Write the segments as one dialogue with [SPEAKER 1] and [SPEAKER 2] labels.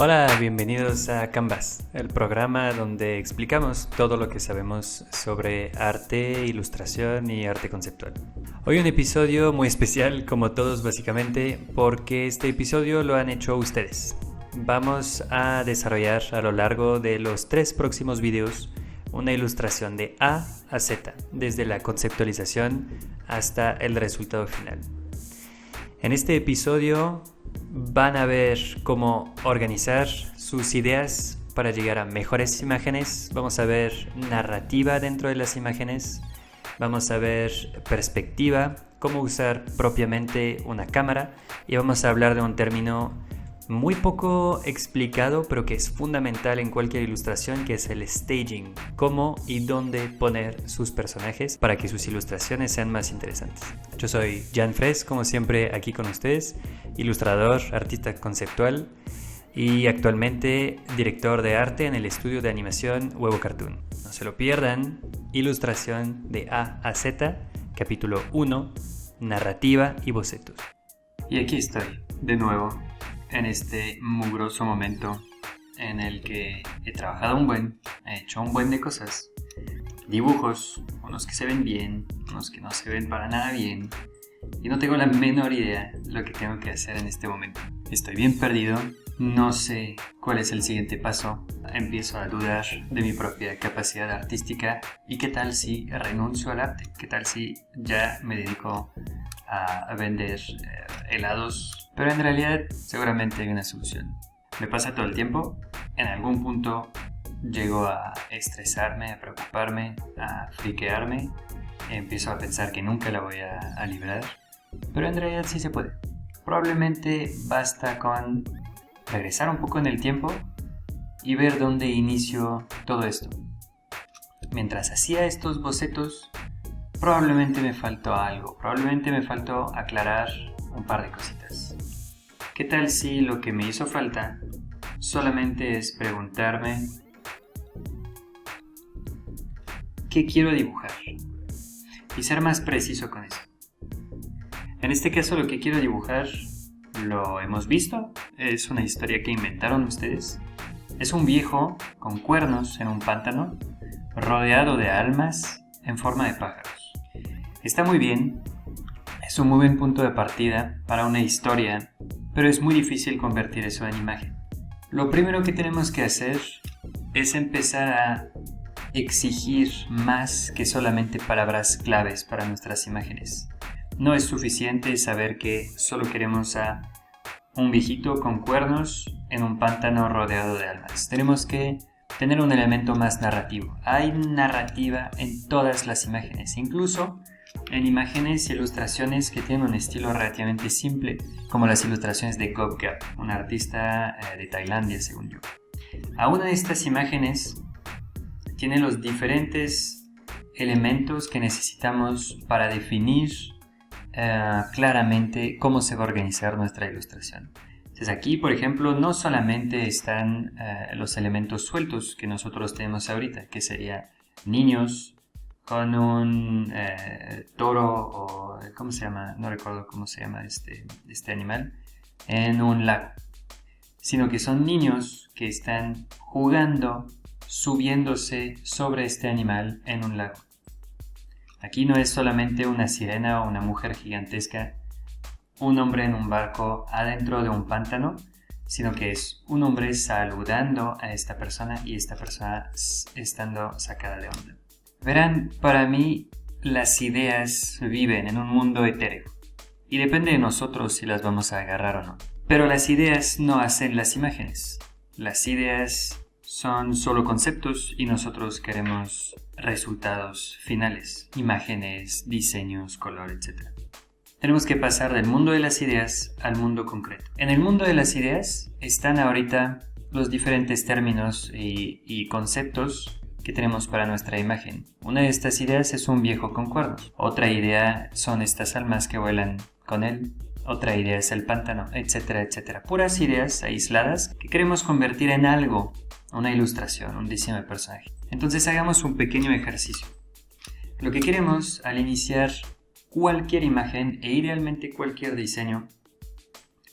[SPEAKER 1] Hola, bienvenidos a Canvas, el programa donde explicamos todo lo que sabemos sobre arte, ilustración y arte conceptual. Hoy un episodio muy especial, como todos básicamente, porque este episodio lo han hecho ustedes. Vamos a desarrollar a lo largo de los 3 próximos videos una ilustración de A a Z, desde la conceptualización hasta el resultado final. En este episodio van a ver cómo organizar sus ideas para llegar a mejores imágenes. Vamos a ver narrativa dentro de las imágenes. Vamos a ver perspectiva, cómo usar propiamente una cámara. Y vamos a hablar de un término muy poco explicado, pero que es fundamental en cualquier ilustración, que es el staging. Cómo y dónde poner sus personajes para que sus ilustraciones sean más interesantes. Yo soy Jan Fres, como siempre aquí con ustedes, ilustrador, artista conceptual y actualmente director de arte en el estudio de animación Huevo Cartoon. No se lo pierdan, ilustración de A a Z, capítulo 1, narrativa y bocetos. Y aquí estoy, de nuevo, en este mugroso momento en el que he trabajado he hecho un buen de cosas. Dibujos, unos que se ven bien, unos que no se ven para nada bien, y no tengo la menor idea de lo que tengo que hacer en este momento. Estoy bien perdido, no sé cuál es el siguiente paso, empiezo a dudar de mi propia capacidad artística, y qué tal si renuncio al arte, qué tal si ya me dedico a vender helados, pero en realidad seguramente hay una solución. Me pasa todo el tiempo, en algún punto llego a estresarme, a preocuparme, a friquearme, empiezo a pensar que nunca la voy a librar, pero en realidad sí se puede. Probablemente basta con regresar un poco en el tiempo y ver dónde inició todo esto. Mientras hacía estos bocetos, probablemente me faltó algo, probablemente me faltó aclarar un par de cositas. ¿Qué tal si lo que me hizo falta solamente es preguntarme qué quiero dibujar y ser más preciso con eso? En este caso lo que quiero dibujar lo hemos visto, es una historia que inventaron ustedes. Es un viejo con cuernos en un pantano rodeado de almas en forma de pájaros. Está muy bien, es un muy buen punto de partida para una historia, pero es muy difícil convertir eso en imagen. Lo primero que tenemos que hacer es empezar a exigir más que solamente palabras claves para nuestras imágenes. No es suficiente saber que solo queremos a un viejito con cuernos en un pantano rodeado de almas. Tenemos que tener un elemento más narrativo. Hay narrativa en todas las imágenes, incluso en imágenes y ilustraciones que tienen un estilo relativamente simple, como las ilustraciones de Gob Gap, un artista de Tailandia, según yo. A una de estas imágenes tiene los diferentes elementos que necesitamos para definir claramente cómo se va a organizar nuestra ilustración. Entonces aquí, por ejemplo, no solamente están los elementos sueltos que nosotros tenemos ahorita, que sería niños con un toro o ¿cómo se llama? No recuerdo cómo se llama este animal, en un lago, sino que son niños que están jugando, subiéndose sobre este animal en un lago. Aquí no es solamente una sirena o una mujer gigantesca, un hombre en un barco adentro de un pantano, sino que es un hombre saludando a esta persona y esta persona estando sacada de onda. Verán, para mí las ideas viven en un mundo etéreo y depende de nosotros si las vamos a agarrar o no. Pero las ideas no hacen las imágenes. Las ideas son solo conceptos y nosotros queremos resultados finales, imágenes, diseños, color, etc. Tenemos que pasar del mundo de las ideas al mundo concreto. En el mundo de las ideas están ahorita los diferentes términos y conceptos que tenemos para nuestra imagen. Una de estas ideas es un viejo con cuernos. Otra idea son estas almas que vuelan con él. Otra idea es el pantano, etcétera, etcétera. Puras ideas aisladas que queremos convertir en algo, una ilustración, un diseño de personaje. Entonces hagamos un pequeño ejercicio. Lo que queremos al iniciar cualquier imagen e idealmente cualquier diseño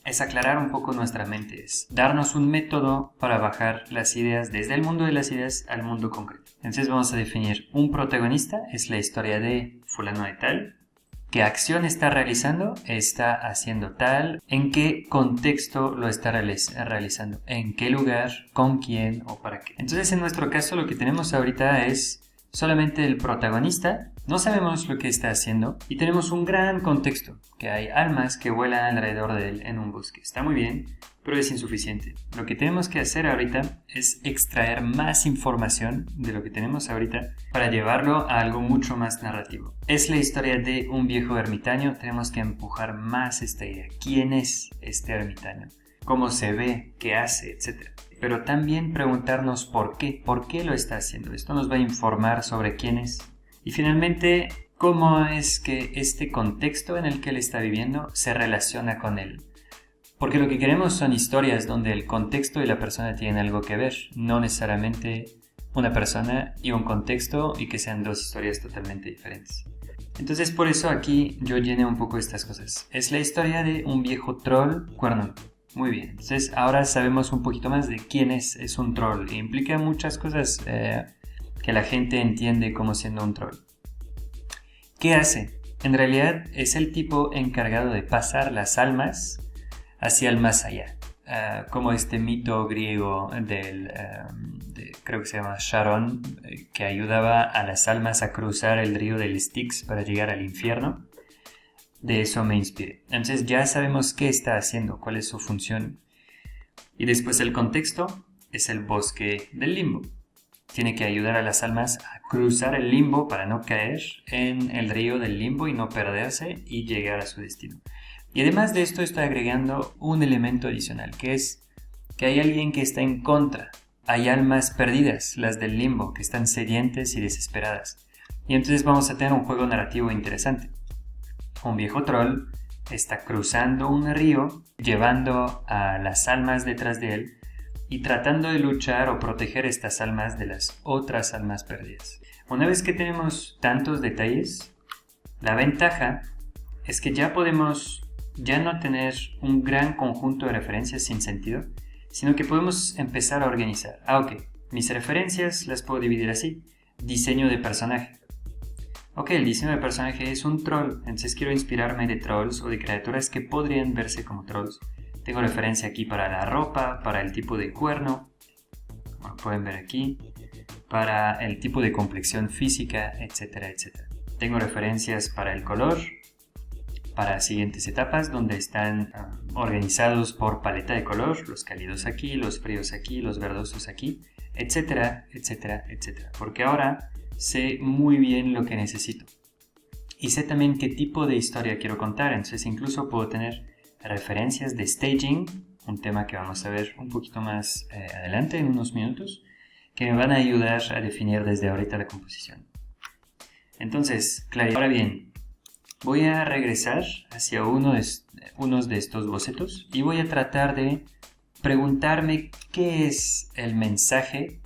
[SPEAKER 1] es aclarar un poco nuestra mente, es darnos un método para bajar las ideas desde el mundo de las ideas al mundo concreto. Entonces vamos a definir un protagonista, es la historia de fulano de tal, qué acción está realizando, está haciendo tal, en qué contexto lo está realizando, en qué lugar, con quién o para qué. Entonces en nuestro caso lo que tenemos ahorita es solamente el protagonista, no sabemos lo que está haciendo y tenemos un gran contexto, que hay almas que vuelan alrededor de él en un bosque. Está muy bien, pero es insuficiente. Lo que tenemos que hacer ahorita es extraer más información de lo que tenemos ahorita para llevarlo a algo mucho más narrativo. Es la historia de un viejo ermitaño, tenemos que empujar más esta idea. ¿Quién es este ermitaño? ¿Cómo se ve? ¿Qué hace? Etcétera. Pero también preguntarnos por qué lo está haciendo. Esto nos va a informar sobre quién es. Y finalmente, cómo es que este contexto en el que él está viviendo se relaciona con él. Porque lo que queremos son historias donde el contexto y la persona tienen algo que ver, no necesariamente una persona y un contexto y que sean dos historias totalmente diferentes. Entonces por eso aquí yo llené un poco estas cosas. Es la historia de un viejo troll cuernudo. Muy bien, entonces ahora sabemos un poquito más de quién es un troll. E implica muchas cosas que la gente entiende como siendo un troll. ¿Qué hace? En realidad es el tipo encargado de pasar las almas hacia el más allá. Como este mito griego creo que se llama Charon, que ayudaba a las almas a cruzar el río del Styx para llegar al infierno. De eso me inspiré. Entonces ya sabemos qué está haciendo, cuál es su función. Y después el contexto es el bosque del limbo. Tiene que ayudar a las almas a cruzar el limbo para no caer en el río del limbo y no perderse y llegar a su destino. Y además de esto estoy agregando un elemento adicional, que es que hay alguien que está en contra. Hay almas perdidas, las del limbo, que están sedientes y desesperadas. Y entonces vamos a tener un juego narrativo interesante. Un viejo troll está cruzando un río, llevando a las almas detrás de él y tratando de luchar o proteger estas almas de las otras almas perdidas. Una vez que tenemos tantos detalles, la ventaja es que ya podemos no tener un gran conjunto de referencias sin sentido, sino que podemos empezar a organizar. Ok, mis referencias las puedo dividir así. Diseño de personaje. Ok, el diseño de personaje es un troll, entonces quiero inspirarme de trolls o de criaturas que podrían verse como trolls. Tengo referencia aquí para la ropa, para el tipo de cuerno, como pueden ver aquí, para el tipo de complexión física, etcétera, etcétera. Tengo referencias para el color, para siguientes etapas donde están organizados por paleta de color, los cálidos aquí, los fríos aquí, los verdosos aquí, etcétera, etcétera, etcétera. Porque ahora sé muy bien lo que necesito y sé también qué tipo de historia quiero contar, entonces incluso puedo tener referencias de staging, un tema que vamos a ver un poquito más adelante en unos minutos, que me van a ayudar a definir desde ahorita la composición. Entonces, claro, ahora bien, voy a regresar hacia unos de estos bocetos y voy a tratar de preguntarme qué es el mensaje,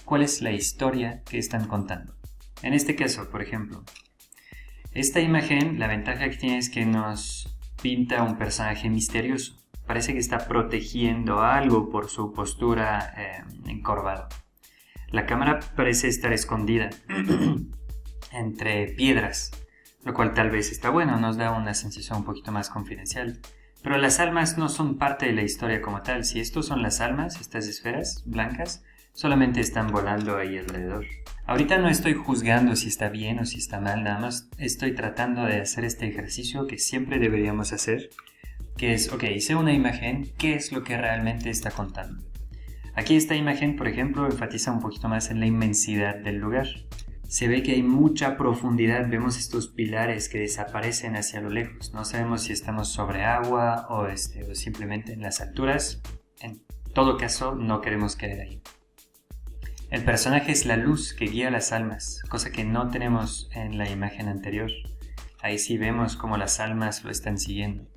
[SPEAKER 1] cuál es la historia que están contando. En este caso, por ejemplo, esta imagen, la ventaja que tiene es que nos pinta un personaje misterioso. Parece que está protegiendo algo por su postura encorvada. La cámara parece estar escondida entre piedras, lo cual tal vez está bueno, nos da una sensación un poquito más confidencial. Pero las almas no son parte de la historia como tal. Si estos son las almas, estas esferas blancas, solamente están volando ahí alrededor. Ahorita no estoy juzgando si está bien o si está mal, nada más estoy tratando de hacer este ejercicio que siempre deberíamos hacer, que es, ok, hice una imagen, ¿qué es lo que realmente está contando? Aquí esta imagen, por ejemplo, enfatiza un poquito más en la inmensidad del lugar. Se ve que hay mucha profundidad, vemos estos pilares que desaparecen hacia lo lejos. No sabemos si estamos sobre agua o simplemente en las alturas. En todo caso, no queremos caer ahí. El personaje es la luz que guía las almas, cosa que no tenemos en la imagen anterior. Ahí sí vemos cómo las almas lo están siguiendo.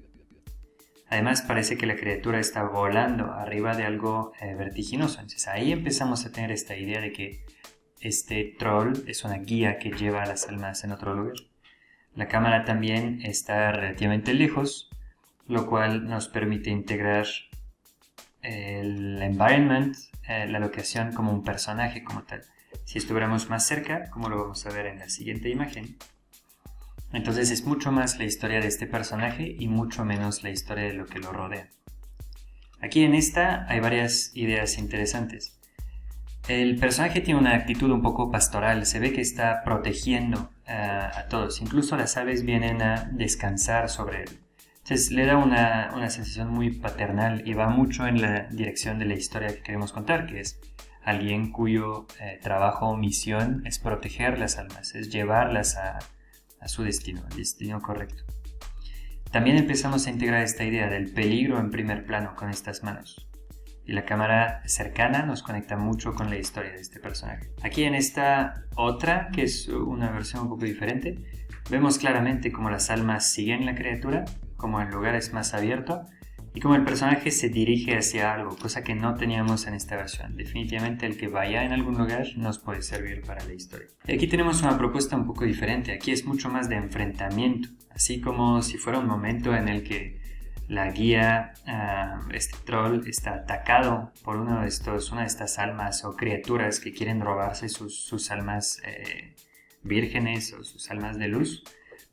[SPEAKER 1] Además parece que la criatura está volando arriba de algo vertiginoso. Entonces ahí empezamos a tener esta idea de que este troll es una guía que lleva a las almas en otro lugar. La cámara también está relativamente lejos lo cual nos permite integrar el environment, la locación, como un personaje como tal. Si estuviéramos más cerca, como lo vamos a ver en la siguiente imagen, entonces es mucho más la historia de este personaje y mucho menos la historia de lo que lo rodea. Aquí en esta hay varias ideas interesantes. El personaje tiene una actitud un poco pastoral, se ve que está protegiendo a todos, incluso las aves vienen a descansar sobre él. Entonces le da una sensación muy paternal y va mucho en la dirección de la historia que queremos contar, que es alguien cuyo trabajo o misión es proteger las almas, es llevarlas a su destino, al destino correcto. También empezamos a integrar esta idea del peligro en primer plano con estas manos. Y la cámara cercana nos conecta mucho con la historia de este personaje. Aquí en esta otra, que es una versión un poco diferente, vemos claramente cómo las almas siguen la criatura, cómo el lugar es más abierto y cómo el personaje se dirige hacia algo, cosa que no teníamos en esta versión. Definitivamente el que vaya en algún lugar nos puede servir para la historia. Y aquí tenemos una propuesta un poco diferente. Aquí es mucho más de enfrentamiento, así como si fuera un momento en el que la guía, este troll, está atacado por una de estas almas o criaturas que quieren robarse sus almas vírgenes o sus almas de luz.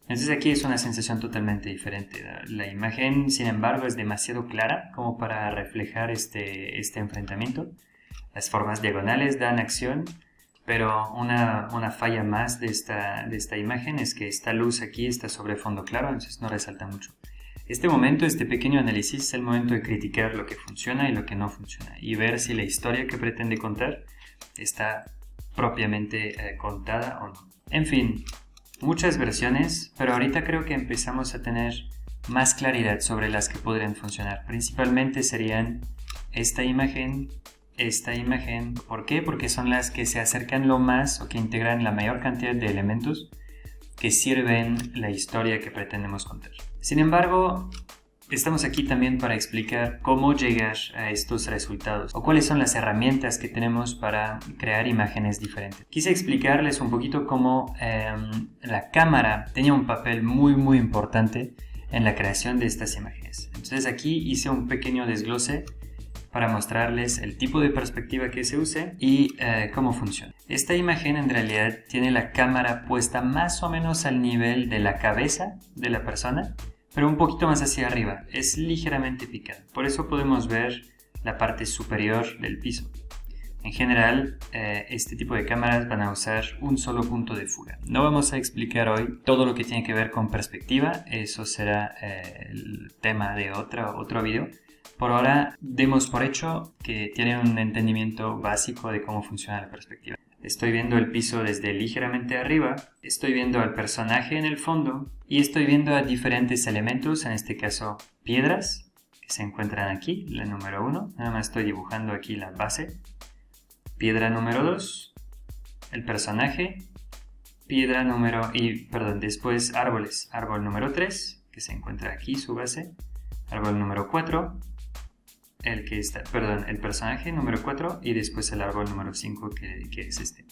[SPEAKER 1] Entonces aquí es una sensación totalmente diferente. La imagen, sin embargo, es demasiado clara como para reflejar este enfrentamiento. Las formas diagonales dan acción, pero una falla más de esta imagen es que esta luz aquí está sobre fondo claro, entonces no resalta mucho. Este momento, este pequeño análisis, es el momento de criticar lo que funciona y lo que no funciona y ver si la historia que pretende contar está propiamente contada o no. En fin, muchas versiones, pero ahorita creo que empezamos a tener más claridad sobre las que podrían funcionar. Principalmente serían esta imagen. ¿Por qué? Porque son las que se acercan lo más o que integran la mayor cantidad de elementos que sirven la historia que pretendemos contar. Sin embargo, estamos aquí también para explicar cómo llegar a estos resultados o cuáles son las herramientas que tenemos para crear imágenes diferentes. Quise explicarles un poquito cómo la cámara tenía un papel muy importante en la creación de estas imágenes. Entonces aquí hice un pequeño desglose para mostrarles el tipo de perspectiva que se use y cómo funciona. Esta imagen en realidad tiene la cámara puesta más o menos al nivel de la cabeza de la persona, pero un poquito más hacia arriba, es ligeramente picada. Por eso podemos ver la parte superior del piso. En general, este tipo de cámaras van a usar un solo punto de fuga. No vamos a explicar hoy todo lo que tiene que ver con perspectiva, eso será el tema de otro video. Por ahora, demos por hecho que tienen un entendimiento básico de cómo funciona la perspectiva. Estoy viendo el piso desde ligeramente arriba, estoy viendo al personaje en el fondo y estoy viendo a diferentes elementos, en este caso piedras, que se encuentran aquí, la número 1. Nada más estoy dibujando aquí la base. Piedra número 2, el personaje, después árboles. Árbol número 3, que se encuentra aquí, su base. Árbol número 4. El personaje número 4 y después el árbol número 5 que es este.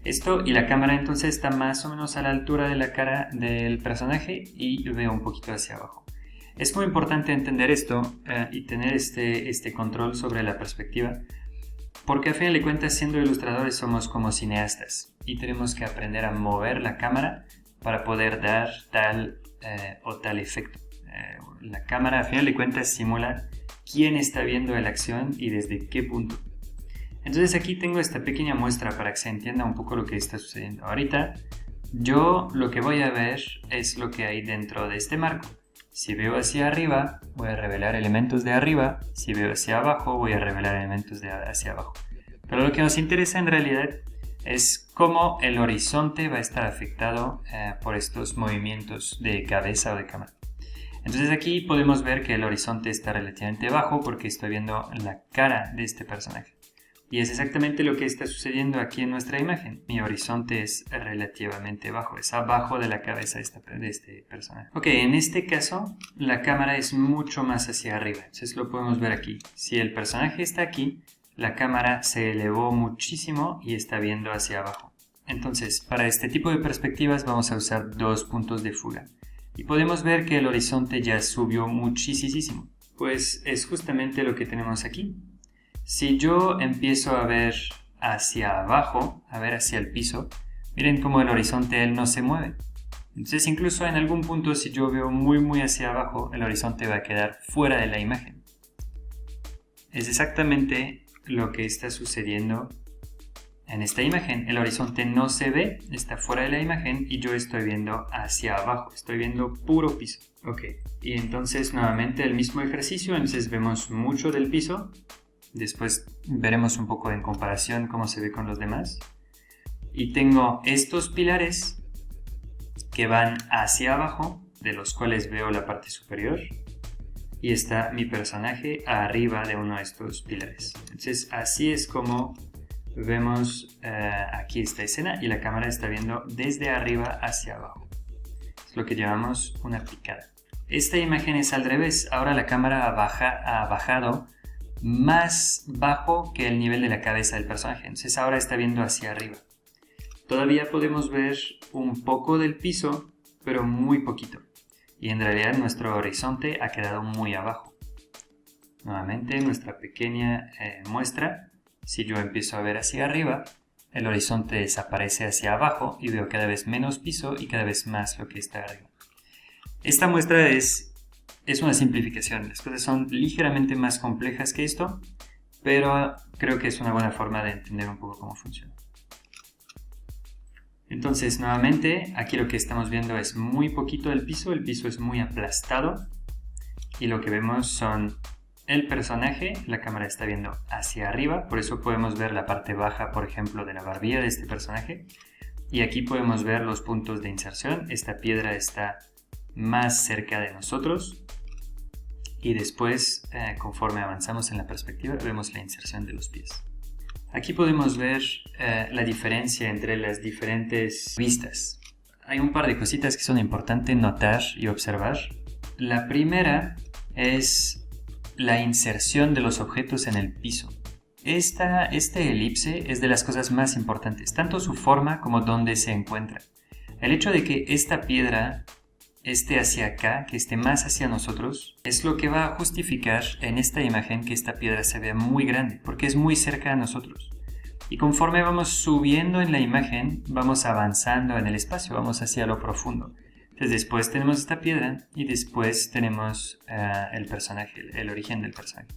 [SPEAKER 1] Esto y la cámara entonces está más o menos a la altura de la cara del personaje y veo un poquito hacia abajo. Es muy importante entender esto y tener este control sobre la perspectiva porque a fin de cuentas siendo ilustradores somos como cineastas y tenemos que aprender a mover la cámara para poder dar tal o tal efecto. La cámara a fin de cuentas simula quién está viendo la acción y desde qué punto. Entonces aquí tengo esta pequeña muestra para que se entienda un poco lo que está sucediendo. Ahorita yo lo que voy a ver es lo que hay dentro de este marco. Si veo hacia arriba, voy a revelar elementos de arriba. Si veo hacia abajo, voy a revelar elementos de hacia abajo. Pero lo que nos interesa en realidad es cómo el horizonte va a estar afectado por estos movimientos de cabeza o de cámara. Entonces aquí podemos ver que el horizonte está relativamente bajo porque estoy viendo la cara de este personaje. Y es exactamente lo que está sucediendo aquí en nuestra imagen. Mi horizonte es relativamente bajo, es abajo de la cabeza de este personaje. Ok, en este caso la cámara es mucho más hacia arriba. Entonces lo podemos ver aquí. Si el personaje está aquí, la cámara se elevó muchísimo y está viendo hacia abajo. Entonces, para este tipo de perspectivas vamos a usar dos puntos de fuga. Y podemos ver que el horizonte ya subió muchísimo. Pues es justamente lo que tenemos aquí. Si yo empiezo a ver hacia abajo, a ver hacia el piso, miren cómo el horizonte él no se mueve. Entonces incluso en algún punto si yo veo muy hacia abajo, el horizonte va a quedar fuera de la imagen. Es exactamente lo que está sucediendo en esta imagen. El horizonte no se ve, está fuera de la imagen y yo estoy viendo hacia abajo, estoy viendo puro piso. Ok, y entonces nuevamente el mismo ejercicio, entonces vemos mucho del piso. Después veremos un poco en comparación cómo se ve con los demás. Y tengo estos pilares que van hacia abajo, de los cuales veo la parte superior. Y está mi personaje arriba de uno de estos pilares. Entonces así es como vemos aquí esta escena y la cámara está viendo desde arriba hacia abajo. Es lo que llamamos una picada. Esta imagen es al revés. Ahora la cámara ha bajado más bajo que el nivel de la cabeza del personaje. Entonces ahora está viendo hacia arriba. Todavía podemos ver un poco del piso, pero muy poquito. Y en realidad nuestro horizonte ha quedado muy abajo. Nuevamente nuestra pequeña muestra. Si yo empiezo a ver hacia arriba, el horizonte desaparece hacia abajo y veo cada vez menos piso y cada vez más lo que está arriba. Esta muestra es una simplificación. Las cosas son ligeramente más complejas que esto, pero creo que es una buena forma de entender un poco cómo funciona. Entonces, nuevamente, aquí lo que estamos viendo es muy poquito del piso. El piso es muy aplastado y lo que vemos son el personaje. La cámara está viendo hacia arriba, por eso podemos ver la parte baja, por ejemplo, de la barbilla de este personaje. Y aquí podemos ver los puntos de inserción. Esta piedra está más cerca de nosotros. Y después, conforme avanzamos en la perspectiva, vemos la inserción de los pies. Aquí podemos ver la diferencia entre las diferentes vistas. Hay un par de cositas que son importantes notar y observar. La primera es la inserción de los objetos en el piso. Este elipse es de las cosas más importantes, tanto su forma como dónde se encuentra. El hecho de que esta piedra esté hacia acá, que esté más hacia nosotros, es lo que va a justificar en esta imagen que esta piedra se vea muy grande, porque es muy cerca a nosotros. Y conforme vamos subiendo en la imagen, vamos avanzando en el espacio, vamos hacia lo profundo. Entonces después tenemos esta piedra y después tenemos el personaje, el origen del personaje.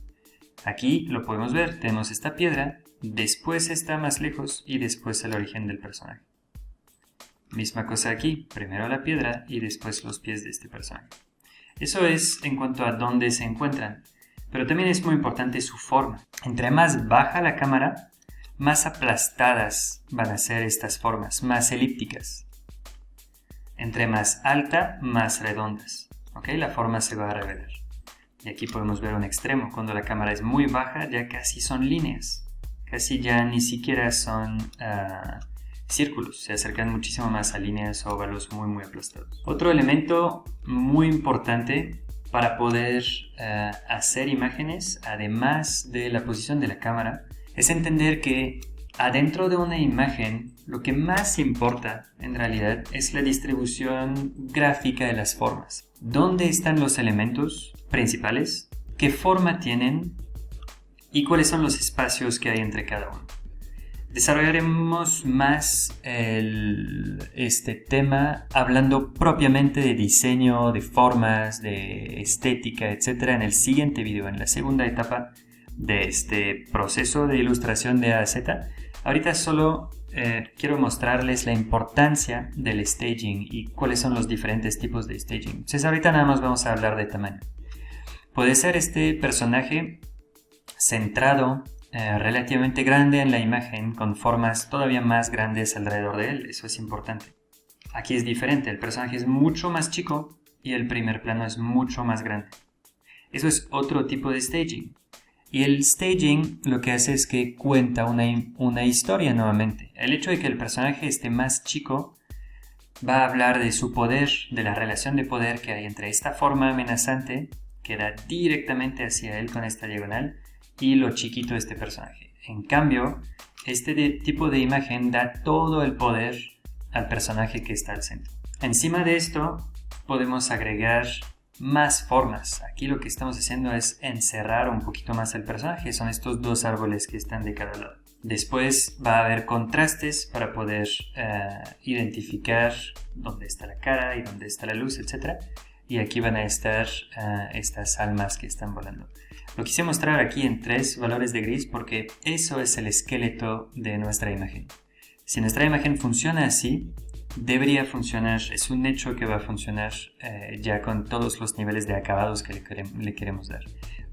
[SPEAKER 1] Aquí lo podemos ver, tenemos esta piedra, después está más lejos y después el origen del personaje. Misma cosa aquí, primero la piedra y después los pies de este personaje. Eso es en cuanto a dónde se encuentran, pero también es muy importante su forma. Entre más baja la cámara, más aplastadas van a ser estas formas, más elípticas. Entre más alta, más redondas. ¿Okay? La forma se va a revelar. Y aquí podemos ver un extremo. Cuando la cámara es muy baja, ya casi son líneas. Casi ya ni siquiera son círculos. Se acercan muchísimo más a líneas o óvalos muy aplastados. Otro elemento muy importante para poder hacer imágenes, además de la posición de la cámara, es entender que adentro de una imagen lo que más importa en realidad es la distribución gráfica de las formas. ¿Dónde están los elementos principales? ¿Qué forma tienen? ¿Y cuáles son los espacios que hay entre cada uno? Desarrollaremos más este tema hablando propiamente de diseño, de formas, de estética, etc. en el siguiente video, en la segunda etapa de este proceso de ilustración de A a Z. Ahorita solo quiero mostrarles la importancia del staging y cuáles son los diferentes tipos de staging. Entonces ahorita nada más vamos a hablar de tamaño. Puede ser este personaje centrado, relativamente grande en la imagen, con formas todavía más grandes alrededor de él. Eso es importante. Aquí es diferente, el personaje es mucho más chico y el primer plano es mucho más grande. Eso es otro tipo de staging. Y el staging lo que hace es que cuenta una historia nuevamente. El hecho de que el personaje esté más chico va a hablar de su poder, de la relación de poder que hay entre esta forma amenazante que da directamente hacia él con esta diagonal y lo chiquito de este personaje. En cambio, este tipo de imagen da todo el poder al personaje que está al centro. Encima de esto, podemos agregar más formas. Aquí lo que estamos haciendo es encerrar un poquito más el personaje. Son estos dos árboles que están de cada lado. Después va a haber contrastes para poder identificar dónde está la cara y dónde está la luz, etc. Y aquí van a estar estas almas que están volando. Lo quise mostrar aquí en 3 valores de gris porque eso es el esqueleto de nuestra imagen. Si nuestra imagen funciona así, debería funcionar, es un hecho que va a funcionar ya con todos los niveles de acabados que le queremos dar.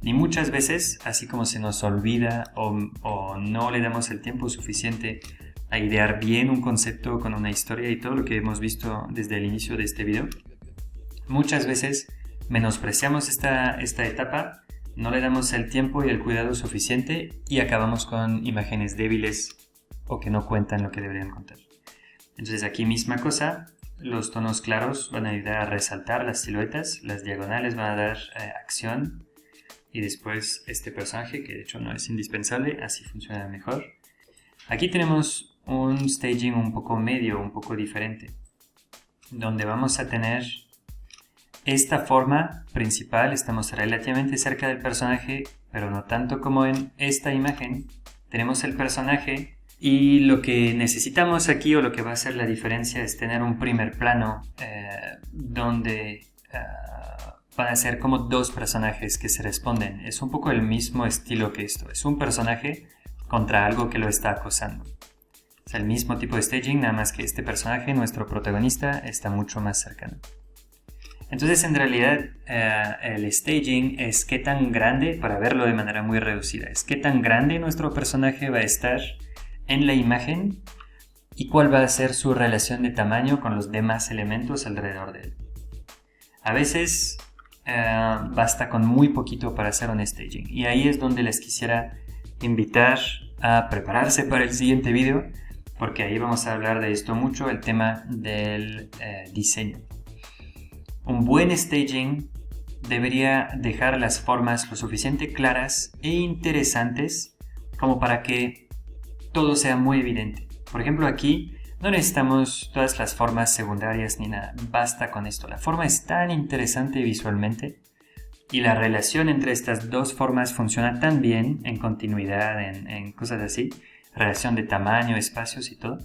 [SPEAKER 1] Y muchas veces, así como se nos olvida o no le damos el tiempo suficiente a idear bien un concepto con una historia y todo lo que hemos visto desde el inicio de este video, muchas veces menospreciamos esta etapa, no le damos el tiempo y el cuidado suficiente y acabamos con imágenes débiles o que no cuentan lo que deberían contar. Entonces aquí misma cosa, los tonos claros van a ayudar a resaltar las siluetas, las diagonales van a dar acción y después este personaje, que de hecho no es indispensable, así funciona mejor. Aquí tenemos un staging un poco medio, un poco diferente, donde vamos a tener esta forma principal, estamos relativamente cerca del personaje, pero no tanto como en esta imagen. Tenemos el personaje y lo que necesitamos aquí, o lo que va a hacer la diferencia, es tener un primer plano donde van a ser como dos personajes que se responden. Es un poco el mismo estilo que esto. Es un personaje contra algo que lo está acosando. Es el mismo tipo de staging, nada más que este personaje, nuestro protagonista, está mucho más cercano. Entonces, en realidad, el staging es qué tan grande, para verlo de manera muy reducida, es qué tan grande nuestro personaje va a estar en la imagen y cuál va a ser su relación de tamaño con los demás elementos alrededor de él. A veces basta con muy poquito para hacer un staging, y ahí es donde les quisiera invitar a prepararse para el siguiente video, porque ahí vamos a hablar de esto mucho, el tema del diseño. Un buen staging debería dejar las formas lo suficiente claras e interesantes como para que todo sea muy evidente. Por ejemplo, aquí no necesitamos todas las formas secundarias ni nada, basta con esto. La forma es tan interesante visualmente y la relación entre estas dos formas funciona tan bien en continuidad, en cosas así, relación de tamaño, espacios y todo,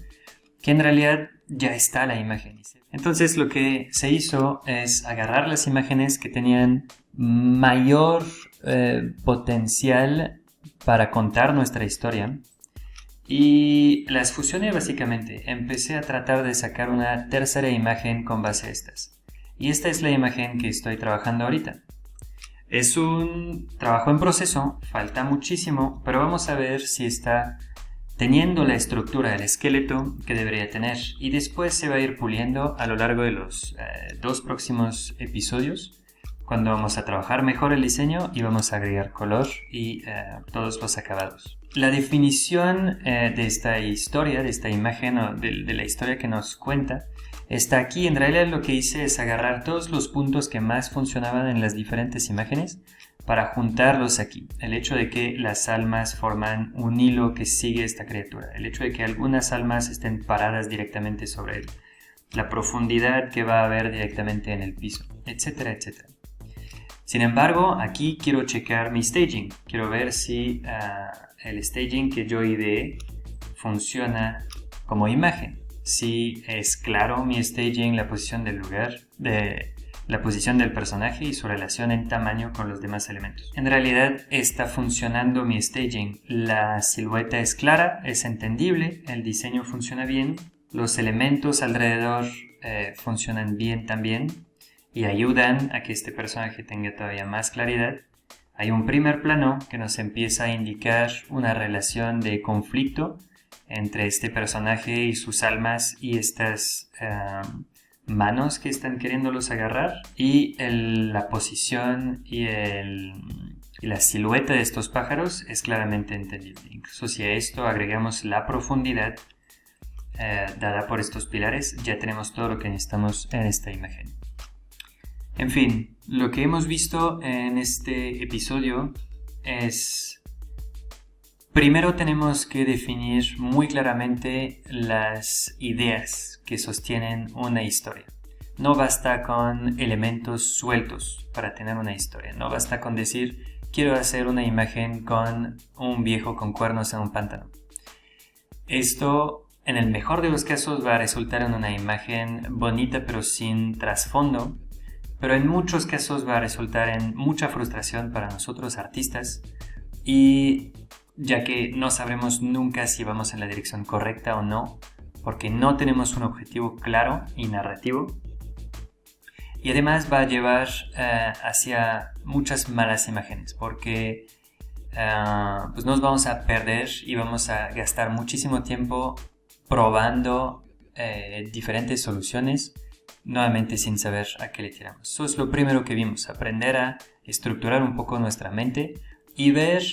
[SPEAKER 1] que en realidad ya está la imagen. Entonces lo que se hizo es agarrar las imágenes que tenían mayor potencial para contar nuestra historia y las fusioné básicamente. Empecé a tratar de sacar una tercera imagen con base a estas. Y esta es la imagen que estoy trabajando ahorita. Es un trabajo en proceso, falta muchísimo, pero vamos a ver si está teniendo la estructura, el esqueleto que debería tener, y después se va a ir puliendo a lo largo de los 2 próximos episodios, cuando vamos a trabajar mejor el diseño y vamos a agregar color y todos los acabados. La definición de esta historia, de esta imagen o de la historia que nos cuenta, está aquí. En realidad lo que hice es agarrar todos los puntos que más funcionaban en las diferentes imágenes para juntarlos aquí. El hecho de que las almas forman un hilo que sigue esta criatura, el hecho de que algunas almas estén paradas directamente sobre él, la profundidad que va a haber directamente en el piso, etcétera, etcétera. Sin embargo, aquí quiero checar mi staging, quiero ver si el staging que yo ideé funciona como imagen, si es claro mi staging, la posición del lugar, la posición del personaje y su relación en tamaño con los demás elementos. En realidad está funcionando mi staging. La silueta es clara, es entendible, el diseño funciona bien, los elementos alrededor funcionan bien también y ayudan a que este personaje tenga todavía más claridad. Hay un primer plano que nos empieza a indicar una relación de conflicto entre este personaje y sus almas y estas manos que están queriéndolos agarrar, y la posición y la silueta de estos pájaros es claramente entendible. Incluso si a esto agregamos la profundidad dada por estos pilares, ya tenemos todo lo que necesitamos en esta imagen. En fin, lo que hemos visto en este episodio es: primero tenemos que definir muy claramente las ideas que sostienen una historia. No basta con elementos sueltos para tener una historia. No basta con decir, quiero hacer una imagen con un viejo con cuernos en un pantano. Esto, en el mejor de los casos, va a resultar en una imagen bonita pero sin trasfondo, pero en muchos casos va a resultar en mucha frustración para nosotros artistas, y ya que no sabremos nunca si vamos en la dirección correcta o no, porque no tenemos un objetivo claro y narrativo. Y además va a llevar hacia muchas malas imágenes, porque pues nos vamos a perder y vamos a gastar muchísimo tiempo probando diferentes soluciones, nuevamente sin saber a qué le tiramos. Eso es lo primero que vimos, aprender a estructurar un poco nuestra mente y ver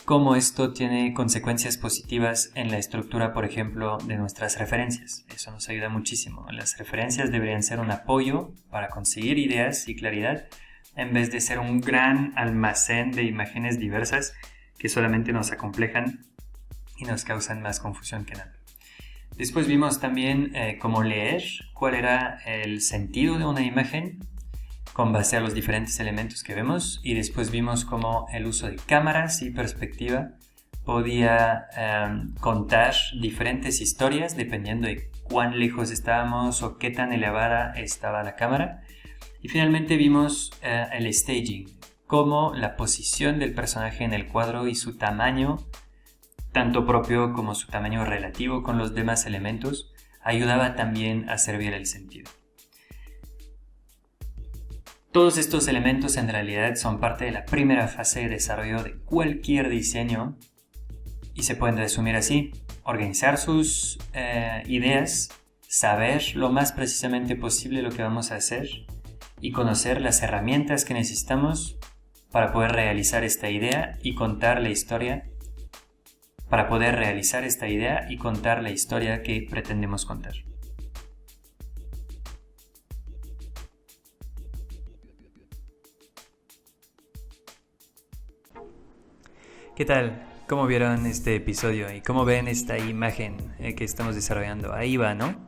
[SPEAKER 1] cómo esto tiene consecuencias positivas en la estructura, por ejemplo, de nuestras referencias. Eso nos ayuda muchísimo. Las referencias deberían ser un apoyo para conseguir ideas y claridad, en vez de ser un gran almacén de imágenes diversas que solamente nos acomplejan y nos causan más confusión que nada. Después vimos también cómo leer, cuál era el sentido de una imagen con base a los diferentes elementos que vemos, y después vimos cómo el uso de cámaras y perspectiva podía contar diferentes historias dependiendo de cuán lejos estábamos o qué tan elevada estaba la cámara. Y finalmente vimos el staging, cómo la posición del personaje en el cuadro y su tamaño, tanto propio como su tamaño relativo con los demás elementos, ayudaba también a servir el sentido. Todos estos elementos en realidad son parte de la primera fase de desarrollo de cualquier diseño y se pueden resumir así: organizar sus ideas, saber lo más precisamente posible lo que vamos a hacer y conocer las herramientas que necesitamos para poder realizar esta idea y contar la historia, que pretendemos contar. ¿Qué tal? ¿Cómo vieron este episodio y cómo ven esta imagen que estamos desarrollando? Ahí va, ¿no?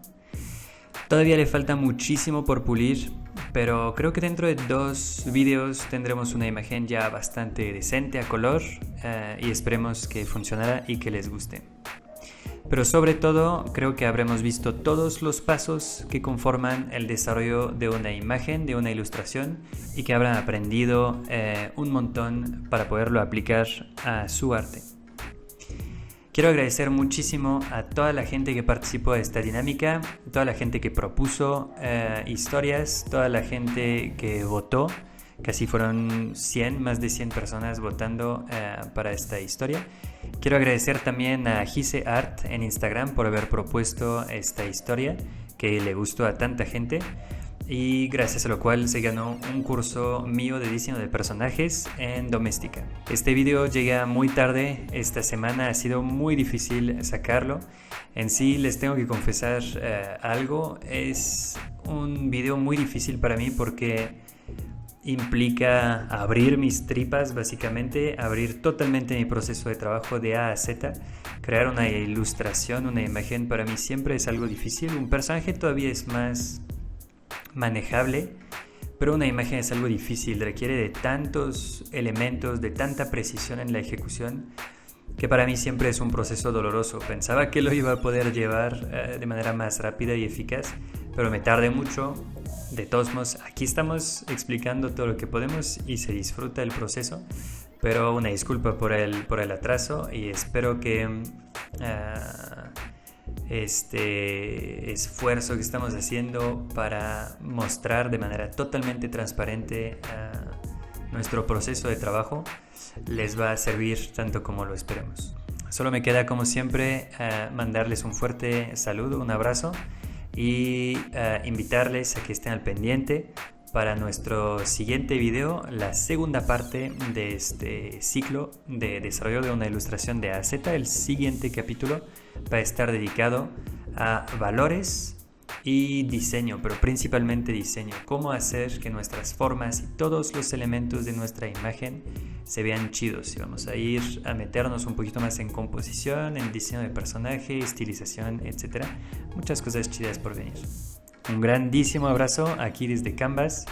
[SPEAKER 1] Todavía le falta muchísimo por pulir, pero creo que dentro de 2 videos tendremos una imagen ya bastante decente a color y esperemos que funcionara y que les guste. Pero sobre todo, creo que habremos visto todos los pasos que conforman el desarrollo de una imagen, de una ilustración, y que habrán aprendido un montón para poderlo aplicar a su arte. Quiero agradecer muchísimo a toda la gente que participó de esta dinámica, toda la gente que propuso historias, toda la gente que votó. Casi fueron más de 100 personas votando para esta historia. Quiero agradecer también a Gise Art en Instagram por haber propuesto esta historia que le gustó a tanta gente, y gracias a lo cual se ganó un curso mío de diseño de personajes en Doméstica. Este video llega muy tarde esta semana, ha sido muy difícil sacarlo. En sí les tengo que confesar algo, es un video muy difícil para mí porque implica abrir mis tripas, básicamente, abrir totalmente mi proceso de trabajo de A a Z. Crear una ilustración, una imagen, para mí siempre es algo difícil. Un personaje todavía es más manejable, pero una imagen es algo difícil, requiere de tantos elementos, de tanta precisión en la ejecución, que para mí siempre es un proceso doloroso. Pensaba que lo iba a poder llevar de manera más rápida y eficaz, pero me tardé mucho. De todos modos, aquí estamos explicando todo lo que podemos y se disfruta el proceso, pero una disculpa por el atraso, y espero que este esfuerzo que estamos haciendo para mostrar de manera totalmente transparente nuestro proceso de trabajo les va a servir tanto como lo esperemos. Solo me queda, como siempre, mandarles un fuerte saludo, un abrazo, y invitarles a que estén al pendiente para nuestro siguiente video, la segunda parte de este ciclo de desarrollo de una ilustración de A a Z. El siguiente capítulo va a estar dedicado a valores y diseño, pero principalmente diseño. Cómo hacer que nuestras formas y todos los elementos de nuestra imagen se vean chidos. Y vamos a ir a meternos un poquito más en composición, en diseño de personaje, estilización, etc. Muchas cosas chidas por venir. Un grandísimo abrazo aquí desde Canvas